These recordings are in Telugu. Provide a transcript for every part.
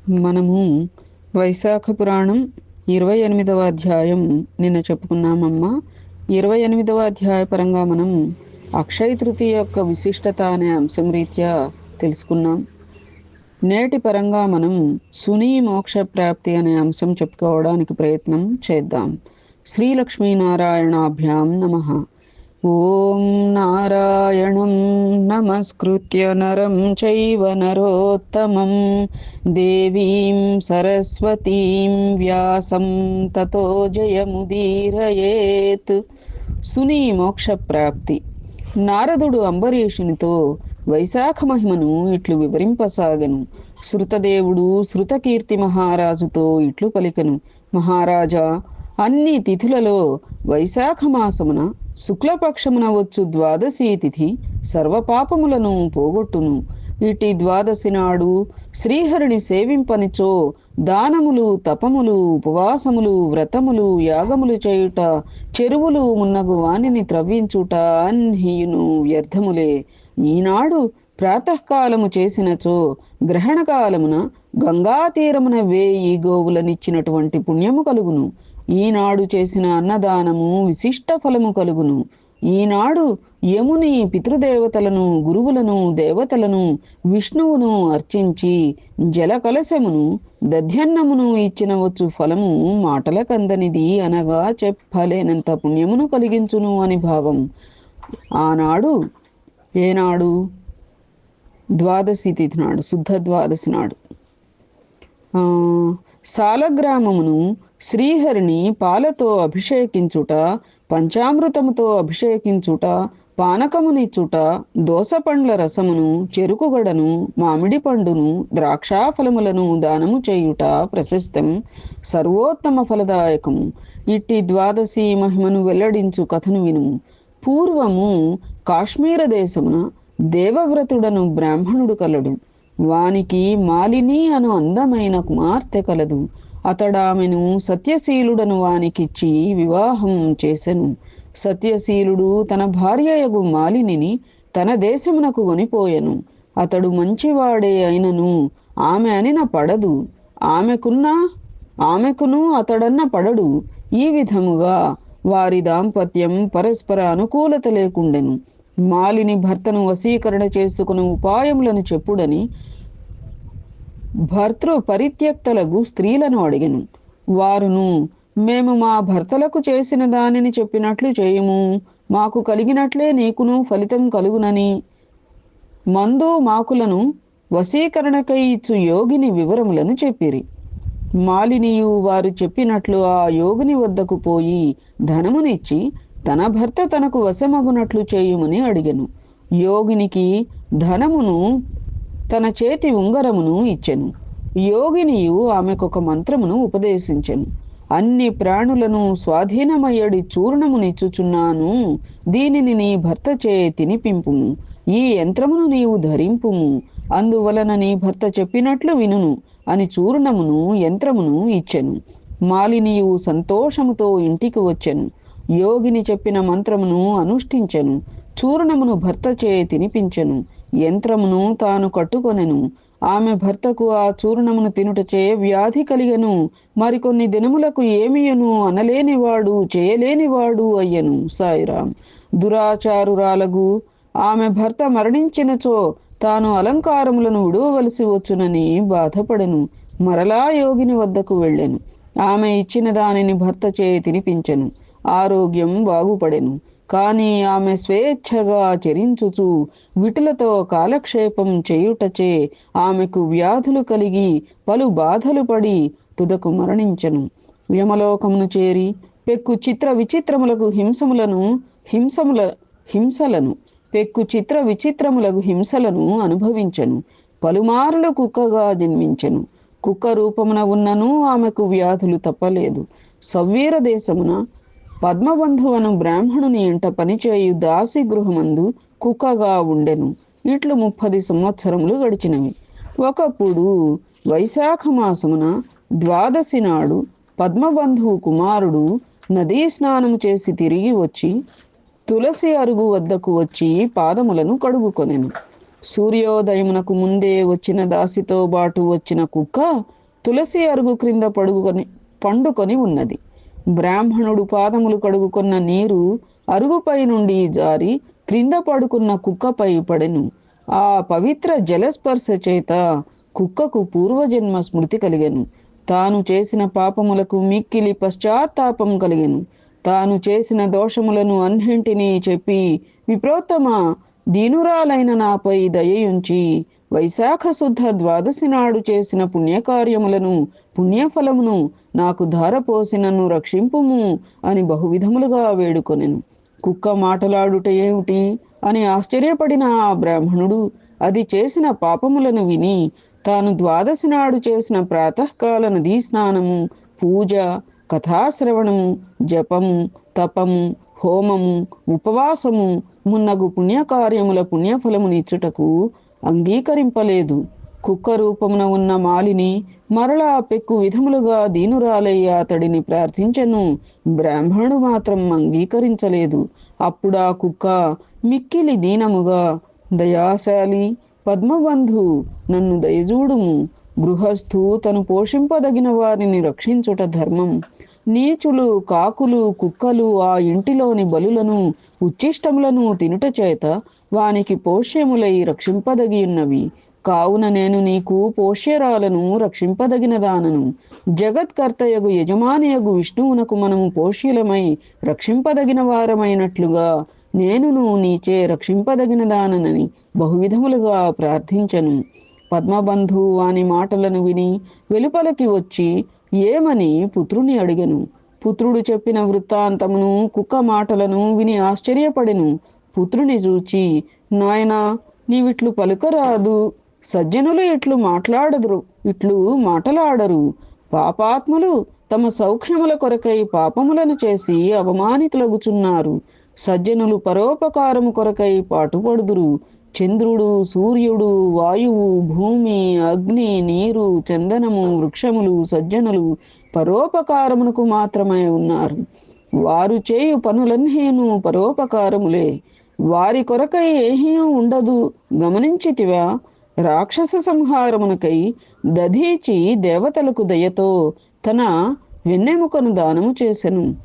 మనము వైశాఖ పురాణం 28వ అధ్యాయం నిన్న చెప్పుకున్నామమ్మా. 28వ అధ్యాయ పరంగా మనం అక్షయ తృతీయ యొక్క విశిష్టత అనే అంశం రీత్యా తెలుసుకున్నాం. నేటి పరంగా మనం సునీ మోక్ష ప్రాప్తి అనే అంశం చెప్పుకోవడానికి ప్రయత్నం చేద్దాం. శ్రీలక్ష్మీనారాయణాభ్యాం నమః. ఓం నారాయణం నమస్కృత్య నరం చైవ నరోత్తమం దేవీం సరస్వతీం వ్యాసం తతో జయముదీరయేత్. సునీ మోక్ష ప్రాప్తి. నారదుడు అంబరీషునితో వైశాఖ మహిమను ఇట్లు వివరింపసాగెను. శృతదేవుడు శృతకీర్తి మహారాజుతో ఇట్లు పలికెను. మహారాజా, అన్ని తిథులలో వైశాఖ మాసమున శుక్లపక్షమున వచ్చు ద్వాదశి తిథి సర్వపాపములను పోగొట్టును. ఇటి ద్వాదశి నాడు శ్రీహరిని సేవింపనిచో దానములు, తపములు, ఉపవాసములు, వ్రతములు, యాగములు చేయుట, చెరువులు మున్నగు వానిని త్రవ్వించుట అన్నియును వ్యర్థములే. ఈనాడు ప్రాతకాలము చేసినచో గ్రహణకాలమున గంగా తీరమున 1000 గోవులనిచ్చినటువంటి పుణ్యము కలుగును. ఈనాడు చేసిన అన్నదానము విశిష్ట ఫలము కలుగును. ఈనాడు యముని పితృదేవతలను, గురువులను, దేవతలను, విష్ణువును అర్చించి జల కలశమును, దధ్యన్నమును ఇచ్చిన వచ్చు ఫలము మాటలకందనిది అనగా చెప్పలేనంత పుణ్యమును కలిగించును అని భావం. ఆనాడు ఏనాడు? ద్వాదశి తిథి నాడు, శుద్ధ ద్వాదశి నాడు సాలగ్రామమును శ్రీహరిని పాలతో అభిషేకించుట, పంచామృతముతో అభిషేకించుట, పానకమునిచ్చుట, దోసపండ్ల రసమును, చెరుకుగడను, మామిడి పండును, ద్రాక్షాఫలములను దానము చేయుట ప్రశస్తం, సర్వోత్తమ ఫలదాయకము. ఇట్టి ద్వాదశి మహిమను వెల్లడించు కథను వినుము. పూర్వము కాశ్మీర దేశమున దేవవ్రతుడను బ్రాహ్మణుడు కలడు. వానికి మాలిని అను అందమైన కుమార్తె కలదు. అతడామెను సత్యశీలుడను వానికిచ్చి వివాహం చేసెను. సత్యశీలుడు తన భార్యయగు మాలినిని తన దేశమునకు కొనిపోయెను. అతడు మంచివాడే అయినను ఆమె అనిన పడదు, ఆమెకును అతడన్న పడడు. ఈ విధముగా వారి దాంపత్యం పరస్పర అనుకూలత లేకుండెను. మాలిని భర్తను వశీకరణ చేసుకుని ఉపాయములను చెప్పుడని భర్తృ పరిత్యక్తలకు స్త్రీలను అడిగెను. వారును, మేము మా భర్తలకు చేసిన దానిని చెప్పినట్లు చేయము, మాకు కలిగినట్లే నీకును ఫలితం కలుగునని మందు మాకులను వశీకరణకై ఇచ్చు యోగిని వివరములను చెప్పిరి. మాలినియు వారు చెప్పినట్లు ఆ యోగిని వద్దకు పోయి ధనమునిచ్చి తన భర్త తనకు వశమగునట్లు చేయుమని అడిగెను. యోగినికి ధనమును, తన చేతి ఉంగరమును ఇచ్చెను. యోగినియు ఆమెకొక మంత్రమును ఉపదేశించెను. అన్ని ప్రాణులను స్వాధీనమయ్యడి చూర్ణమునిచ్చుచున్నాను, దీనిని నీ భర్త చే తినిపింపుము. ఈ యంత్రమును నీవు ధరింపుము, అందువలన నీ భర్త చెప్పినట్లు వినును అని చూర్ణమును, యంత్రమును ఇచ్చెను. మాలినియు సంతోషముతో ఇంటికి వచ్చెను. యోగిని చెప్పిన మంత్రమును అనుష్ఠించెను. చూర్ణమును భర్త చే తినిపించెను. యంత్రమును తాను కట్టుకొనెను. ఆమె భర్తకు ఆ చూర్ణమును తినుటచే వ్యాధి కలిగెను. మరికొన్ని దినములకు ఏమియను అనలేనివాడు, చేయలేనివాడు అయ్యెను. సాయిరాం. దురాచారురాలగు ఆమె భర్త మరణించినచో తాను అలంకారములను విడువవలసి వచ్చునని బాధపడెను. మరలా యోగిని వద్దకు వెళ్ళెను. ఆమె ఇచ్చిన దానిని భర్త చే తినిపించెను. ఆరోగ్యం బాగుపడెను. కానీ ఆమె స్వేచ్ఛగా చరించుచు విటులతో కాలక్షేపం చేయుటచే ఆమెకు వ్యాధులు కలిగి పలు బాధలు పడి తుదకు మరణించెను. యమలోకమును చేరి పెక్కు చిత్ర విచిత్రములకు హింసలను అనుభవించెను. పలుమారులు కుక్కగా జన్మించెను. కుక్క రూపమున ఉన్నను ఆమెకు వ్యాధులు తప్పలేదు. సవ్వీర దేశమున పద్మబంధువను బ్రాహ్మణుని ఇంట పనిచేయు దాసి గృహమందు కుక్కగా ఉండెను. ఇట్లు 30 సంవత్సరములు గడిచినవి. ఒకప్పుడు వైశాఖ మాసమున ద్వాదశి నాడు పద్మబంధువు కుమారుడు నదీ స్నానము చేసి తిరిగి వచ్చి తులసి అరుగు వద్దకు వచ్చి పాదములను కడుగుకొనెను. సూర్యోదయమునకు ముందే వచ్చిన దాసితో బాటు వచ్చిన కుక్క తులసి అరుగు క్రింద పండుకొని ఉన్నది. బ్రాహ్మణుడు పాదములు కడుగుకున్న నీరు అరుగుపై నుండి జారి క్రింద పడుకున్న కుక్కపై పడెను. ఆ పవిత్ర జలస్పర్శ చేత కుక్కకు పూర్వజన్మ స్మృతి కలిగెను. తాను చేసిన పాపములకు మిక్కిలి పశ్చాత్తాపం కలిగెను. తాను చేసిన దోషములను అన్నింటినీ చెప్పి, విప్రోత్తమ, దీనురాలైన నాపై దయయుంచి వైశాఖ శుద్ధ ద్వాదశి నాడు చేసిన పుణ్యకార్యములను, పుణ్యఫలమును నాకు ధారపోసి నన్ను రక్షింపుము అని బహువిధములుగా వేడుకొనెను. కుక్క మాటలాడుట ఏమిటి అని ఆశ్చర్యపడిన ఆ బ్రాహ్మణుడు అది చేసిన పాపములను విని, తాను ద్వాదశి నాడు చేసిన ప్రాతకాల నదీ స్నానము, పూజ, కథాశ్రవణము, జపము, తపము, హోమము, ఉపవాసము మున్నగు పుణ్యకార్యముల పుణ్యఫలమునిచ్చుటకు అంగీకరింపలేదు. కుక్క రూపమున ఉన్న మాలిని మరలా పెక్కు విధములుగా దీనురాలయ్య అతడిని ప్రార్థించెను. బ్రాహ్మణుడు మాత్రం అంగీకరించలేదు. అప్పుడా కుక్క మిక్కిలి దీనముగా, దయాశాలి పద్మబంధు, నన్ను దయజూడుము. గృహస్థు తను పోషింపదగిన వారిని రక్షించుట ధర్మం. నీచులు, కాకులు, కుక్కలు ఆ ఇంటిలోని బలులను, ఉచ్చిష్టములను తినుట చేత వానికి పోష్యములై రక్షింపదగియున్నవి. కావున నేను నీకు పోష్యరాలను, రక్షింపదగిన దానను. జగత్కర్తయగు యజమానియగు విష్ణువునకు మనము పోష్యులమై రక్షింపదగిన వారమైనట్లుగా నేనును నీచే రక్షింపదగిన దాననని బహువిధములుగా ప్రార్థించను. పద్మబంధు వాని మాటలను విని వెలుపలికి వచ్చి ఏమని పుత్రుని అడిగెను. పుత్రుడు చెప్పిన వృత్తాంతమును, కుక్క మాటలను విని ఆశ్చర్యపడెను. పుత్రుని చూచి, నాయనా, నీవిట్లు పలుకరాదు. సజ్జనులు ఇట్లు మాటలాడరు. పాపాత్ములు తమ సౌఖ్యముల కొరకై పాపములను చేసి అవమానితులగుచున్నారు. సజ్జనులు పరోపకారము కొరకై పాటుపడుదురు. చంద్రుడు, సూర్యుడు, వాయువు, భూమి, అగ్ని, నీరు, చందనము, వృక్షములు సజ్జనులు పరోపకారమునకు మాత్రమే ఉన్నారు. వారు చేయు పనులన్నీను పరోపకారములే. వారి కొరకై ఏమీ ఉండదు. గమనించితివా? రాక్షస సంహారమునకై దధీచి దేవతలకు దయతో తన వెన్నెముకను దానము చేసెను.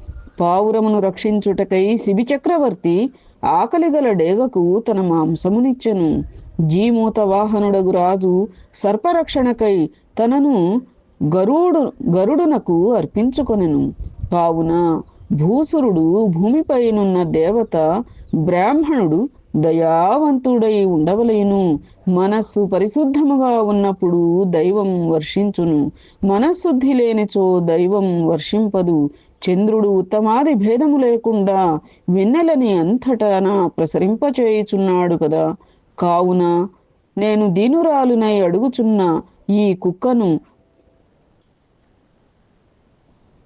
పావురమును రక్షించుటకై శిబి చక్రవర్తి ఆకలిగల డేగకు తన మాంసమునిచ్చెను. జీమూత వాహనుడగు రాజు సర్పరక్షణకై తనను గరుడునకు అర్పించుకొనెను. కావున భూసురుడు, భూమిపైనున్న దేవత, బ్రాహ్మణుడు దయావంతుడై ఉండవలేను. మనస్సు పరిశుద్ధముగా ఉన్నప్పుడు దైవం వర్షించును. మనశుద్ధి లేనిచో దైవం వర్షింపదు. చంద్రుడు ఉత్తమాది భేదము లేకుండా వెన్నెలని అంతటా ప్రసరింపచేయుచున్నాడు కదా. కావున నేను దీనురాలునై అడుగుచున్న ఈ కుక్కను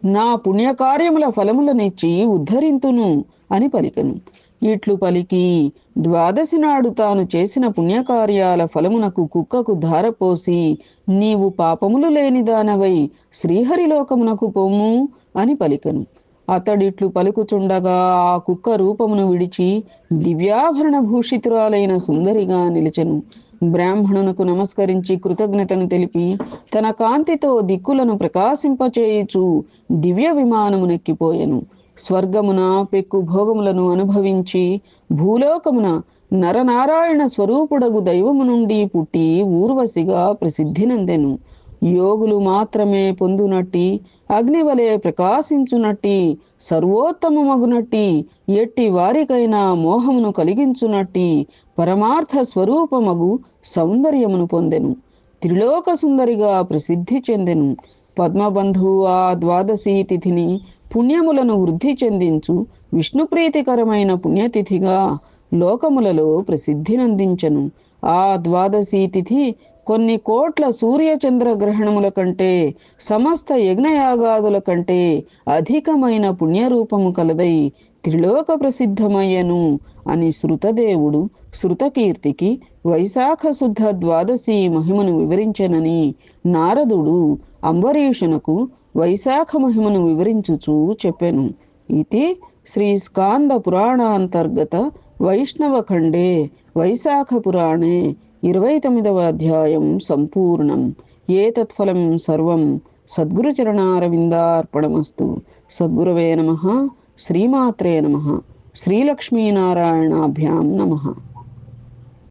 నా పుణ్యకార్యముల ఫలములనిచ్చి ఉద్ధరింతును అని పలికెను. ఇట్లు పలికి ద్వాదశి నాడు తాను చేసిన పుణ్యకార్యాల ఫలమునకు కుక్కకు ధారపోసి, నీవు పాపములు లేని దానవై శ్రీహరిలోకమునకు పొమ్ము అని పలికెను. అతడిట్లు పలుకుచుండగా ఆ కుక్క రూపమును విడిచి దివ్యాభరణ భూషితురాలైన సుందరిగా నిలిచెను. బ్రాహ్మణునకు నమస్కరించి కృతజ్ఞతను తెలిపి తన కాంతితో దిక్కులను ప్రకాశింపచేయుచు దివ్య విమానమునెక్కిపోయెను. స్వర్గమున పెక్కు భోగములను అనుభవించి భూలోకమున నరనారాయణ స్వరూపుడగు దైవము నుండి పుట్టి ఊర్వశిగా ప్రసిద్ధి నందెను. యోగులు మాత్రమే పొందునట్టి, అగ్నివలే ప్రకాశించునట్టి, సర్వోత్తమమగునట్టి, ఎట్టి వారికైనా మోహమును కలిగించునట్టి పరమార్థ స్వరూపమగు సౌందర్యమును పొందెను. త్రిలోక సుందరిగా ప్రసిద్ధి చెందెను. పద్మబంధు ఆ ద్వాదశి తిథిని పుణ్యములను వృద్ధి చెందించు విష్ణుప్రీతికరమైన పుణ్యతిథిగా లోకములలో ప్రసిద్ధి నందించెను. ఆ ద్వాదశి తిథి కొన్ని కోట్ల సూర్యచంద్ర గ్రహణముల కంటే, సమస్త యజ్ఞయాగాదుల కంటే అధికమైన పుణ్యరూపము కలదై త్రిలోక ప్రసిద్ధమయ్యను అని శృతదేవుడు శృతకీర్తికి వైశాఖ శుద్ధ ద్వాదశి మహిమను వివరించెనని నారదుడు అంబరీషునకు వైశాఖ మహిమను వివరించుచూ చెప్పెను. ఇది శ్రీ స్కాంద పురాణాంతర్గత వైష్ణవఖండే వైశాఖపురాణే 29వ అధ్యాయం సంపూర్ణం. ఏతత్ఫలం సర్వం సద్గురుచరణారవిందార్పణమస్తు. సద్గురవే నమః. శ్రీమాత్రే నమః. శ్రీలక్ష్మీనారాయణాభ్యాం నమః.